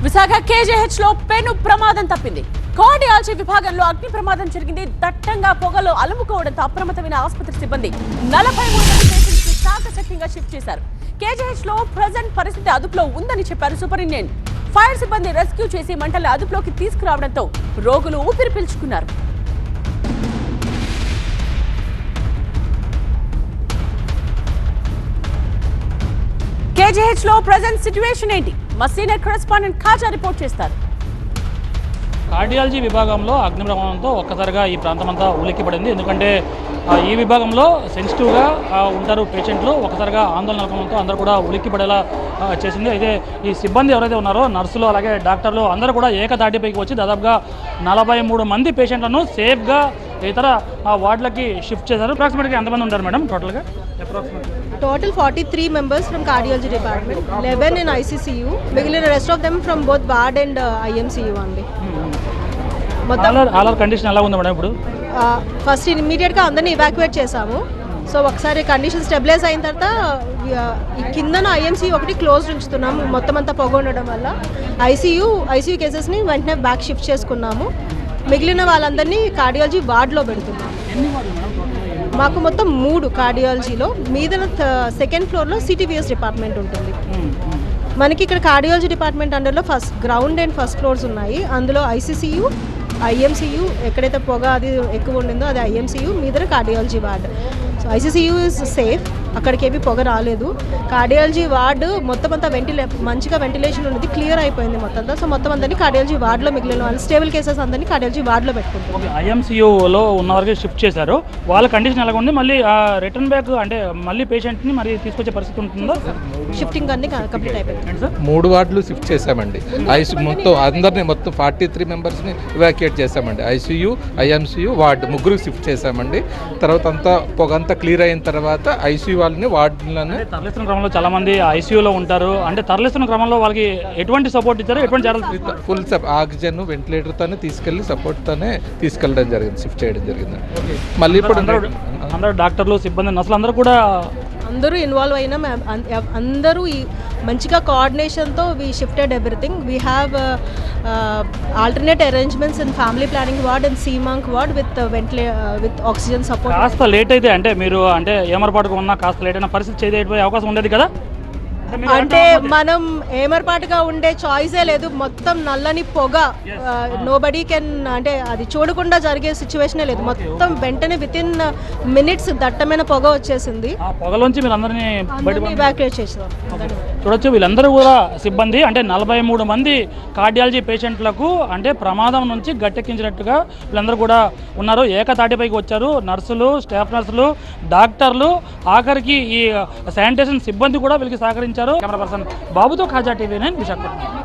Visakha KGH లో పెను ప్రమాదం తప్పింది. కార్డియాలజీ విభాగంలో అగ్ని ప్రమాదం జరిగింది. దట్టంగా పొగలు అలుముకోవడంతో అప్రమత్తమైన ఆసుపత్రి సిబ్బంది 43 మంది పేషెంట్స్ ని చాకచక్యంగా షిఫ్ట్ చేశారు. కేజీహెచ్ లో ప్రెజెంట్ పరిస్థితి అదుపులో ఉందని చెప్పారు సూపరింటెండెంట్. ఫైర్ సిబ్బంది రెస్క్యూ చేసి మంటల్ని అదుపులోకి తీసుకురావడంతో రోగులు ఊపిరి పీల్చుకున్నారు. కేజీహెచ్ లో ప్రెజెంట్ సిట్యుయేషన్ ఏంటి? మా సీనియర్ కరెస్పాండెంట్ ఖాజా రిపోర్ట్ చేస్తారు. కార్డియాలజీ విభాగంలో అగ్ని ప్రమాదంతో ఒక్కసారిగా ఈ ప్రాంతం అంతా ఉలిక్కిపడింది. ఎందుకంటే ఈ విభాగంలో సెన్సిటివ్గా ఉంటారు పేషెంట్లు. ఒకసారిగా ఆందోళన నెలకొనడంతో అందరూ కూడా ఉలిక్కిపడేలా చేసింది. అయితే ఈ సిబ్బంది ఎవరైతే ఉన్నారో నర్సులు అలాగే డాక్టర్లు అందరూ కూడా ఏకతాటిపైకి వచ్చి దాదాపుగా 43 మంది పేషెంట్లను సేఫ్గా ఇతర వార్డులకి షిఫ్ట్ చేశారు. అప్రాక్సిమేట్గా ఎంతమంది ఉంటారు మేడం టోటల్గా? Total 43 members from cardiology department, 11 in ICCU, మిగిలిన rest of them from both ward and IMCU only. All condition ఎలా ఉంది మేడం ఇప్పుడు? ఫస్ట్ ఇమీడియట్గా అందరినీ ఇవాక్యుయేట్ చేసాము. సో ఒకసారి కండిషన్ స్టెబిలైజ్ అయిన తర్వాత కిందన ఐఎంసీ ఒకటి క్లోజ్ ఉంచుతున్నాము. మొత్తం అంతా పొగ ఉండడం వల్ల ఐసీయూ కేసెస్ని వెంటనే బ్యాక్ షిఫ్ట్ చేసుకున్నాము. మిగిలిన వాళ్ళందరినీ కార్డియాలజీ వార్డ్లో పెడుతున్నాము. మాకు మొత్తం 3 కార్డియాలజీలో, మీద సెకండ్ ఫ్లోర్లో సిటీవీఎస్ డిపార్ట్మెంట్ ఉంటుంది. మనకి ఇక్కడ కార్డియాలజీ డిపార్ట్మెంట్ అండర్లో గ్రౌండ్ అండ్ ఫస్ట్ ఫ్లోర్స్ ఉన్నాయి. అందులో ఐసీసీయూ, ఐఎంసీయూ, ఎక్కడైతే పొగ అది ఎక్కువ ఉండిందో అది ఐఎంసీయూ, మీద cardiology ward. So ICCU is safe, అక్కడికి ఏమీ పొగ రాలేదు. కార్డియాలజీ వార్డు మొత్తం అంతా మంచిగా వెంటిలేషన్ ఉన్నది, క్లియర్ అయిపోయింది మొత్తం అంతా. సో మొత్తం అందరినీ కార్డియాలజీ వార్డులో, మిగిలిన వాళ్ళు స్టేబుల్ కేసెస్ అందరినీ కార్డియాలజీ వార్డులో పెట్టుకుంటారు. ఐఎంసీయూలో ఉన్న వరకు షిఫ్ట్ చేశారు. వాళ్ళ కండిషన్ ఎలా ఉంది? మళ్ళీ రిటర్న్ బ్యాక్ అంటే మళ్ళీ పేషెంట్ని మరి తీసుకొచ్చే పరిస్థితి ఉంటుందో? షిఫ్టింగ్ అన్ని కంప్లీట్ అయిపోయింది. 3 వార్డులు షిఫ్ట్ చేశామండి. మొత్తం అందరినీ మొత్తం 43 మెంబర్స్ని ఇవాక్యుయేట్ చేశామండి. ఐసీయూ, ఐఎంసీయూ, వార్డు ముగ్గురు షిఫ్ట్ చేశామండి. తర్వాత అంతా పొగంతా క్లియర్ అయిన తర్వాత ఐసీయూ వాళ్ళని వార్డులను తరలిస్తున్న క్రమంలో చాలా మంది ఐసీయూలో ఉంటారు. అంటే తరలిస్తున్న క్రమంలో వాళ్ళకి ఎటువంటి సపోర్ట్ ఇచ్చారు? ఎటువంటి జాగ్రత్తలు? ఫుల్ ఆక్సిజన్ వెంటిలేటర్తోనే సపోర్ట్తోనే తీసుకెళ్ళడం జరిగింది, షిఫ్ట్ చేయడం జరిగింది. మళ్ళీ ఇప్పుడు అందరూ డాక్టర్లు, సిబ్బంది, నర్సులు అందరూ కూడా అందరూ ఇన్వాల్వ్ అయినా అందరూ మంచిగా కోఆర్డినేషన్తో we shifted everything. We have alternate arrangements in family planning ward and CEmONC ward with oxygen support. కాస్త లేట్ అయితే అంటే మీరు అంటే ఏమరపాటుగా ఉన్నా కాస్త లేట్ అయిన పరిస్థితి చేయకపోయే అవకాశం ఉండేది కదా? అంటే మనం ఏమరపాటుగా ఉండే చాయిసే లేదు. మొత్తం నల్లని పొగ, నోబడీ కెన్, అంటే అది చూడకుండా జరిగే సిచ్యువేషనే లేదు. మొత్తం వెంటనే వితిన్ మినిట్స్ దట్టమైన పొగ వచ్చేసింది. పొగలోంచి మీరు అందరినీ ఎవాక్యుయేట్ చేసాం. చూడొచ్చు, వీళ్ళందరూ కూడా సిబ్బంది అంటే 43 మంది కార్డియాలజీ పేషెంట్లకు అంటే ప్రమాదం నుంచి గట్టెక్కించినట్టుగా వీళ్ళందరూ కూడా ఉన్నారు. ఏకతాటిపైకి వచ్చారు. నర్సులు, స్టాఫ్ నర్సులు, డాక్టర్లు, ఆఖరికి ఈ శానిటేషన్ సిబ్బంది కూడా వీళ్ళకి సహకరించారు. కెమెరా పర్సన్ బాబుతో ఖాజా టీవీ 9 విశాఖపట్నం.